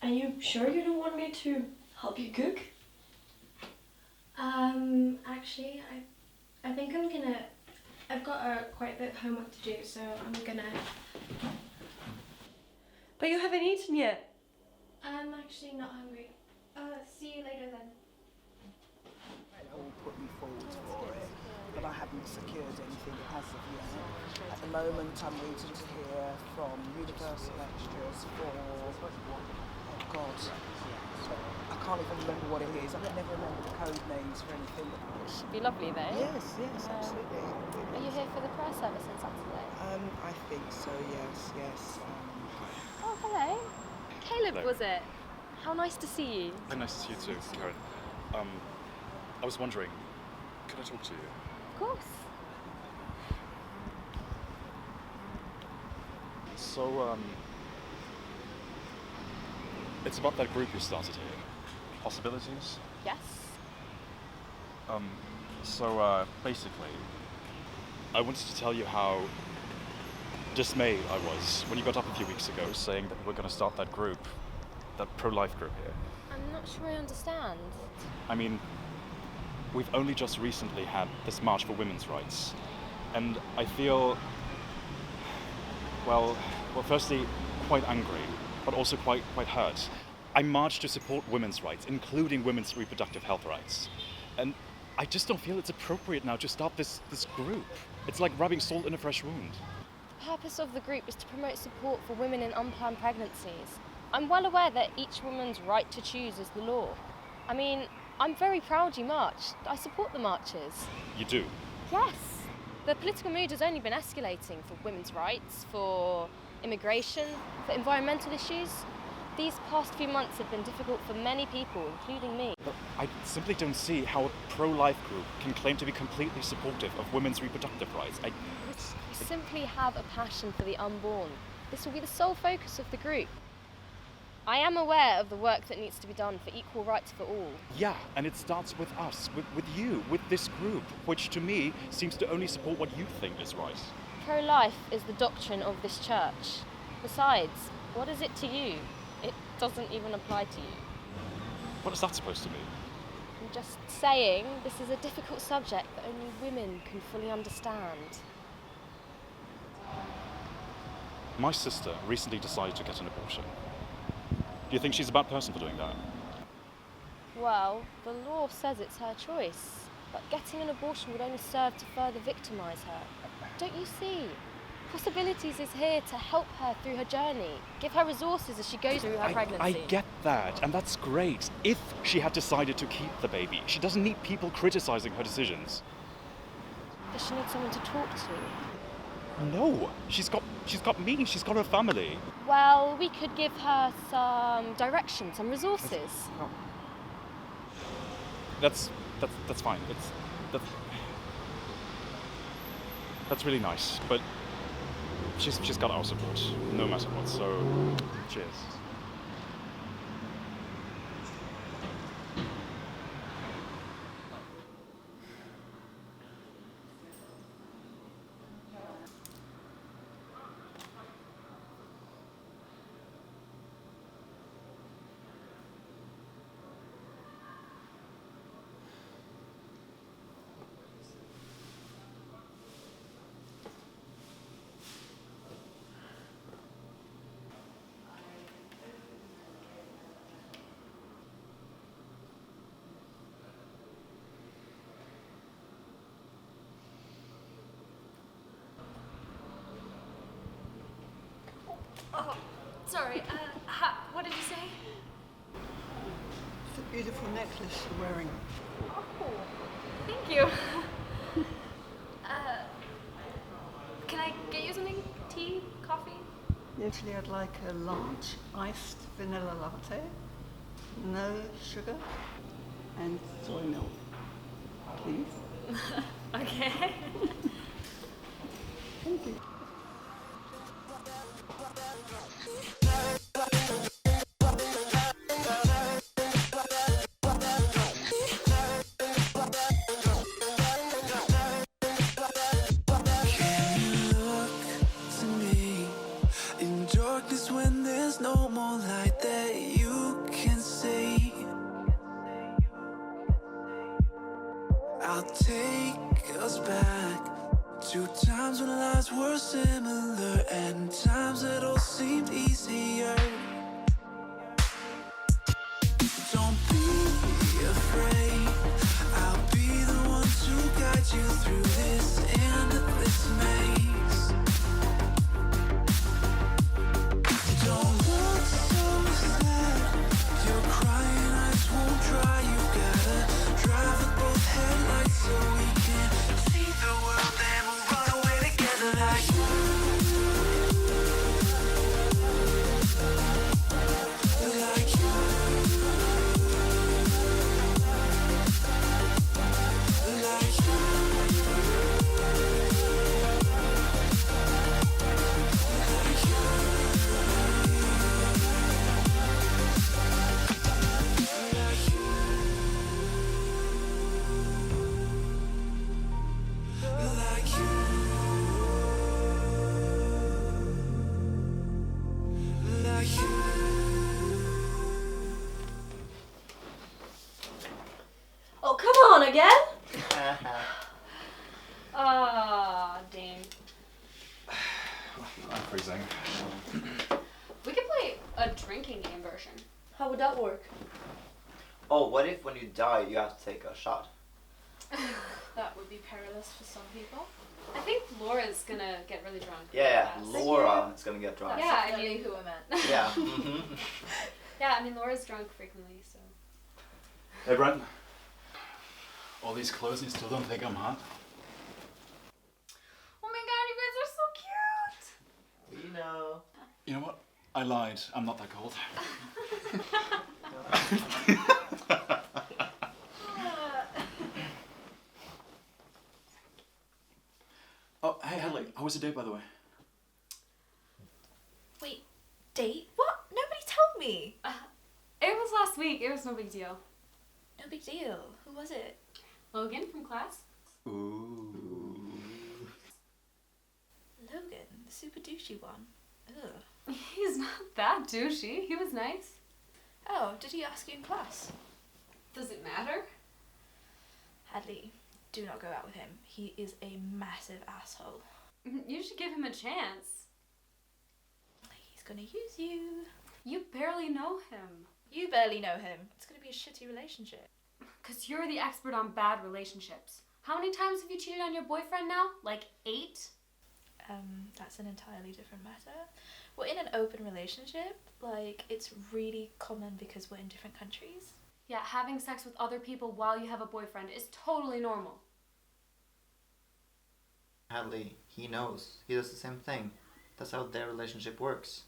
Are you sure you don't want me to help you cook? Actually, I think I've got quite a bit of homework to do, so I'm gonna... But you haven't eaten yet. I'm actually not hungry. See you later then. All put me forward for it, but I haven't secured anything as of yet. At the moment, I'm waiting to hear from Universal Extras for, oh God, I can't even remember what it is. I can never remember the code names for anything. It should be lovely though. Yes, absolutely. Are you here for the prayer service on Saturday? I think so, yes. Oh, hello. Caleb, Hello. was it? How nice to see you. Very nice to see you too, Karen. I was wondering, could I talk to you? Of course. So, it's about that group you started here. Possibilities? Yes. Basically, I wanted to tell you how dismayed I was when you got up a few weeks ago saying that we're going to start that group, that pro-life group here. I'm not sure I understand. I mean, we've only just recently had this March for Women's Rights, and I feel, well, firstly, quite angry, but also quite hurt. I marched to support women's rights, including women's reproductive health rights, and I just don't feel it's appropriate now to start this group. It's like rubbing salt in a fresh wound. The purpose of the group is to promote support for women in unplanned pregnancies. I'm well aware that each woman's right to choose is the law. I mean, I'm very proud you marched. I support the marches. You do? Yes. The political mood has only been escalating for women's rights, for immigration, for environmental issues. These past few months have been difficult for many people, including me. But I simply don't see how a pro-life group can claim to be completely supportive of women's reproductive rights. We simply have a passion for the unborn. This will be the sole focus of the group. I am aware of the work that needs to be done for equal rights for all. Yeah, and it starts with us, with you, with this group, which to me seems to only support what you think is right. Pro-life is the doctrine of this church. Besides, what is it to you? It doesn't even apply to you. What is that supposed to mean? I'm just saying this is a difficult subject that only women can fully understand. My sister recently decided to get an abortion. Do you think she's a bad person for doing that? Well, the law says it's her choice, but getting an abortion would only serve to further victimise her. Don't you see? Possibilities is here to help her through her journey, give her resources as she goes through her pregnancy. I get that, and that's great. If she had decided to keep the baby, she doesn't need people criticising her decisions. Does she need someone to talk to? No, she's got me, she's got her family. Well, we could give her some direction, some resources. That's fine. That's really nice, but she's got our support, no matter what. So, cheers. Oh, sorry, what did you say? It's a beautiful necklace you're wearing. Oh, thank you. Can I get you something? Tea? Coffee? Usually I'd like a large iced vanilla latte, no sugar, and soy milk, please. Okay. Thank you. When there's no more light that you I'll take us back to times when lives were similar and times that all seemed easier. Don't be afraid, I'll be the one to guide you through this endless maze. Don't look so sad, your crying eyes won't dry. You've gotta drive with both headlights so we can see the world and we'll run away together like Oh, come on again? Dane. I'm freezing. We could play a drinking game version. How would that work? Oh, what if when you die you have to take a shot? That would be perilous for some people. I think Laura's gonna get really drunk. Yeah, fast. Laura is gonna get drunk. Yeah, I Definitely mean, who I meant. Yeah. Mhm. yeah, I mean, Laura's drunk frequently, so. Hey, Brent. All these clothes and you still don't think I'm hot? Oh my god, you guys are so cute! We know. You know what? I lied. I'm not that cold. Oh, hey, Hadley. How was your day, by the way? Wait, date? What? Nobody told me. It was last week. It was no big deal. No big deal. Who was it? Logan from class? Ooh. Logan, the super douchey one. Ugh. He's not that douchey. He was nice. Oh, did he ask you in class? Does it matter? Hadley, do not go out with him. He is a massive asshole. You should give him a chance. He's gonna use you. You barely know him. You barely know him. It's gonna be a shitty relationship. Because you're the expert on bad relationships. How many times have you cheated on your boyfriend now? Like 8? That's an entirely different matter. We're in an open relationship. Like, it's really common because we're in different countries. Yeah, having sex with other people while you have a boyfriend is totally normal. Hadley, he knows. He does the same thing. That's how their relationship works.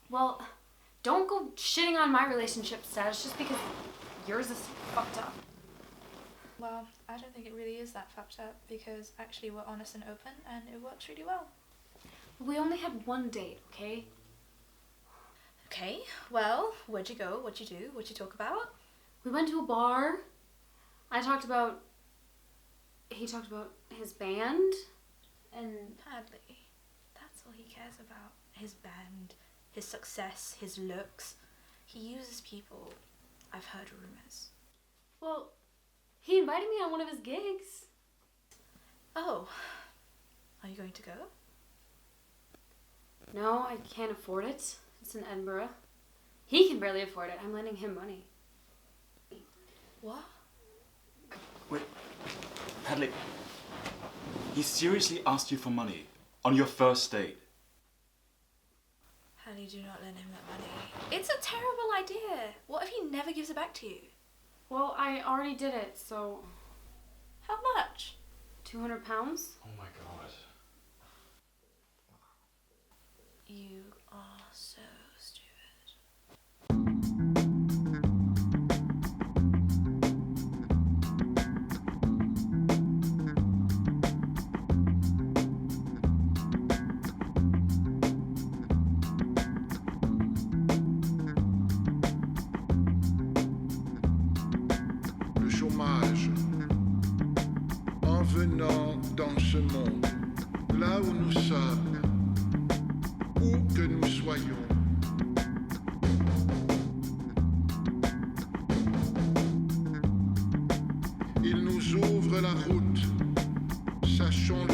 Well, don't go shitting on my relationship status just because yours is fucked up. Well, I don't think it really is that fucked up because actually we're honest and open and it works really well. We only had one date, okay? Okay, well, where'd you go? What'd you do? What'd you talk about? We went to a bar. He talked about his band. And Hadley, that's all he cares about. His band, his success, his looks. He uses people. I've heard rumors. well, he invited me on one of his gigs. Oh, are you going to go? No, I can't afford it. It's in Edinburgh. He can barely afford it. I'm lending him money. What? Wait, Hadley. He seriously asked you for money on your first date. Hadley, do not lend him that money. It's a terrible idea. What if he never gives it back to you? Well, I already did it, so How much? £200? Oh my god. You are so stupid. Le chômage. En venant dans ce monde, là où nous sommes, où que nous soyons, ouvre la route. Sachons